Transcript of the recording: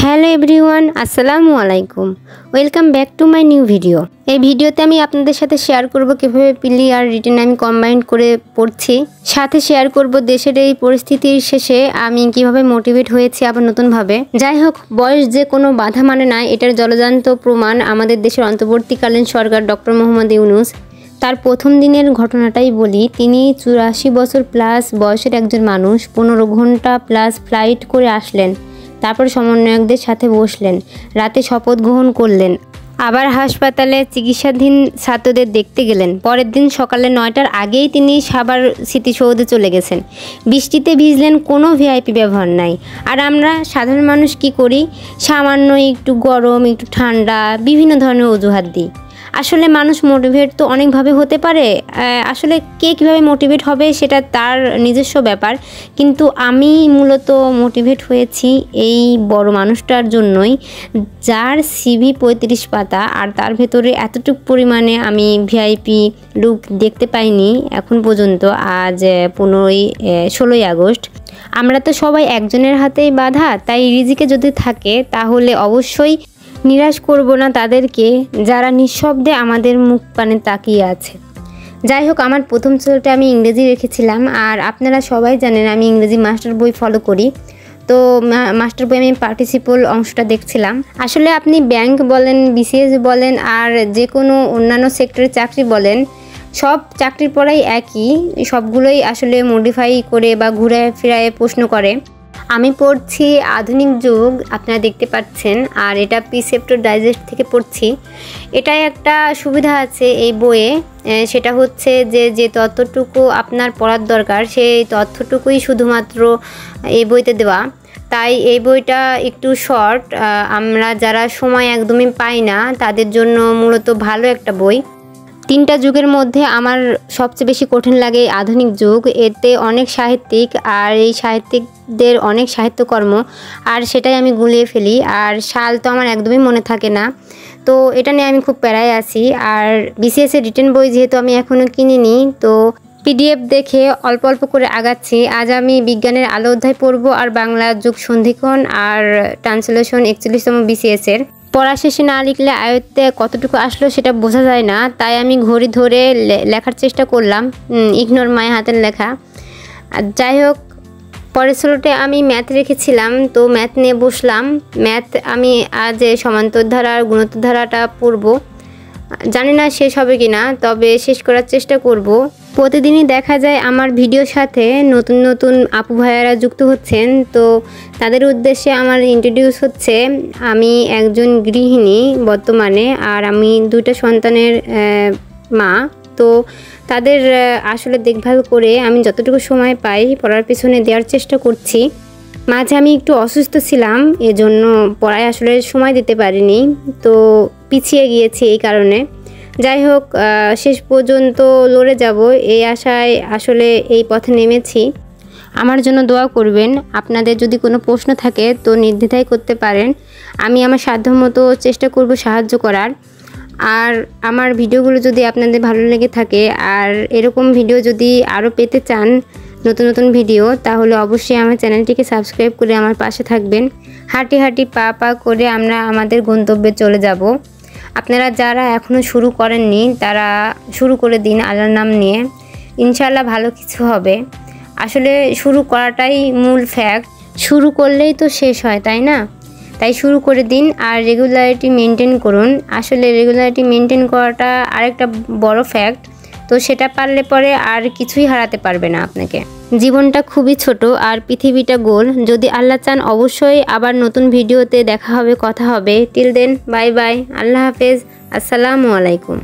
Hello everyone, আসসালামু আলাইকুম। Welcome back to my new video. এই ভিডিওতে আমি আপনাদের সাথে শেয়ার করব কিভাবে পিলি আর রিটেন আমি কম্বাইন করে পড়ছি, সাথে শেয়ার করব দেশের এই পরিস্থিতির শেষে আমি কিভাবে মোটিভেট হয়েছি আবার নতুনভাবে। যাই হোক, বয়স যে কোনো বাধা মানে না, এটার জলজান্ত প্রমাণ আমাদের দেশের অন্তর্বর্তীকালীন সরকার ডক্টর মোহাম্মদ ইউনূস। তার প্রথম দিনের ঘটনাটাই বলি। তিনি 84 বছর প্লাস বয়সের একজন মানুষ 15 ঘন্টা প্লাস ফ্লাইট করে আসলেন, তারপর সমন্বয়কদের সাথে বসলেন, রাতে শপথ গ্রহণ করলেন, আবার হাসপাতালে চিকিৎসাধীন ছাত্রদের দেখতে গেলেন। পরের দিন সকালে 9টার আগেই তিনি সাভার স্মৃতিসৌধে চলে গেছেন। বৃষ্টিতে ভিজলেন, কোনো ভিআইপি ব্যবহার নাই। আর আমরা সাধারণ মানুষ কি করি? সামান্য একটু গরম, একটু ঠান্ডা, বিভিন্ন ধরনের অজুহাত দিই। আসলে মানুষ মোটিভেট তো অনেকভাবে হতে পারে। আসলে কে কীভাবে মোটিভেট হবে সেটা তার নিজস্ব ব্যাপার, কিন্তু আমি মূলত মোটিভেট হয়েছি এই বড় মানুষটার জন্যই, যার সিভি 35 পাতা আর তার ভেতরে এতটুকু পরিমাণে আমি ভিআইপি লুক দেখতে পাইনি এখন পর্যন্ত। আজ 16ই আগস্ট। আমরা তো সবাই একজনের হাতেই বাঁধা, তাই রিজিকে যদি থাকে তাহলে অবশ্যই নিরাশ করব না তাদেরকে যারা নিঃশব্দে আমাদের মুখ পানে তাকিয়ে আছে। যাই হোক, আমার প্রথম চ্যানেলটা আমি ইংরেজি রেখেছিলাম, আর আপনারা সবাই জানেন আমি ইংরেজি মাস্টার বই ফলো করি। তো মাস্টার বই আমি পার্টিসিপল অংশটা দেখছিলাম। আসলে আপনি ব্যাংক বলেন, বিসিএস বলেন, আর যে কোনো অন্যান্য সেক্টরের চাকরি বলেন, সব চাকরির পড়াই একই, সবগুলোই আসলে মডিফাই করে বা ঘুরে ফিরায় প্রশ্ন করে। আমি পড়ছি আধুনিক যুগ, আপনারা দেখতে পাচ্ছেন, আর এটা প্রিসেপ্টর ডাইজেস্ট থেকে পড়ছি। এটাই একটা সুবিধা আছে এই বইয়ে, সেটা হচ্ছে যে তথ্যটুকু আপনার পড়ার দরকার সেই তথ্যটুকুই শুধুমাত্র এই বইতে দেওয়া। তাই এই বইটা একটু শর্ট, আমরা যারা সময় একদমই পাই না তাদের জন্য মূলত ভালো একটা বই। 3টা যুগের মধ্যে আমার সবচেয়ে বেশি কঠিন লাগে আধুনিক যুগ। এতে অনেক সাহিত্যিক, আর এই সাহিত্যিকদের অনেক সাহিত্যকর্ম, আর সেটাই আমি গুলিয়ে ফেলি। আর সাল তো আমার একদমই মনে থাকে না, তো এটা নিয়ে আমি খুব প্যারায় আছি। আর বিসিএসের রিটেন বই যেহেতু আমি এখনও কিনিনি, তো পিডিএফ দেখে অল্প অল্প করে আগাচ্ছি। আজ আমি বিজ্ঞানের আলো অধ্যায় পড়ব, আর বাংলা যুগ সন্ধিক্ষণ আর ট্রান্সলেশন 41তম বিসিএসের। পড়া শেষে না লিখলে আয়ত্তে কতটুকু আসলো সেটা বোঝা যায় না, তাই আমি ঘড়ি ধরে লেখার চেষ্টা করলাম, ইগনোর মাই হাতের লেখা। আর যাই হোক, পরের স্লোটে আমি ম্যাথ রেখেছিলাম, তো ম্যাথ নিয়ে বসলাম। ম্যাথ আমি আজ সমান্তর ধারা আর গুণোত্তর ধারাটা পড়ব। জানি না শেষ হবে কি না, তবে শেষ করার চেষ্টা করব। প্রতিদিনই দেখা যায় আমার ভিডিওর সাথে নতুন নতুন আপু ভাইয়ারা যুক্ত হচ্ছেন, তো তাদের উদ্দেশ্যে আমার ইন্ট্রোডিউস হচ্ছে। আমি একজন গৃহিণী বর্তমানে, আর আমি 2টা সন্তানের মা। তো তাদের আসলে দেখভাল করে আমি যতটুকু সময় পাই পড়ার পিছনে দেওয়ার চেষ্টা করছি। মাঝে আমি একটু অসুস্থ ছিলাম, এজন্য পড়ায় আসলে সময় দিতে পারিনি, তো পিছিয়ে গিয়েছি এই কারণে। যাই হোক, শেষ পর্যন্ত লড়ে যাব এই আশায় আসলে এই পথে নেমেছি। আমার জন্য দোয়া করবেন। আপনাদের যদি কোনো প্রশ্ন থাকে তো নির্দ্বিধায় করতে পারেন, আমি আমার সাধ্যমতো চেষ্টা করব সাহায্য করার। আর আমার ভিডিওগুলো যদি আপনাদের ভালো লেগে থাকে, আর এরকম ভিডিও যদি আরও পেতে চান, নতুন নতুন ভিডিও, তাহলে অবশ্যই আমার চ্যানেলটিকে সাবস্ক্রাইব করে আমার পাশে থাকবেন। হাঁটি হাঁটি পা পা করে আমরা আমাদের গন্তব্যে চলে যাব। আপনারা যারা এখনও শুরু করেননি তারা শুরু করে দিন আল্লাহর নাম নিয়ে, ইনশাআল্লাহ ভালো কিছু হবে। আসলে শুরু করাটাই মূল ফ্যাক্ট, শুরু করলেই তো শেষ হয়, তাই না? তাই শুরু করে দিন, আর রেগুলারিটি মেনটেন করুন। আসলে রেগুলারিটি মেনটেন করাটা আরেকটা বড় ফ্যাক্ট, তো সেটা পারলে পরে আর কিছুই হারাতে পারবে না আপনাকে। জীবনটা খুবই ছোট, আর পৃথিবীটা গোল। যদি আল্লাহ চান অবশ্যই আবার নতুন ভিডিওতে দেখা হবে, কথা হবে। টিল দেন, বাই বাই, আল্লাহ হাফেজ, আসসালামু আলাইকুম।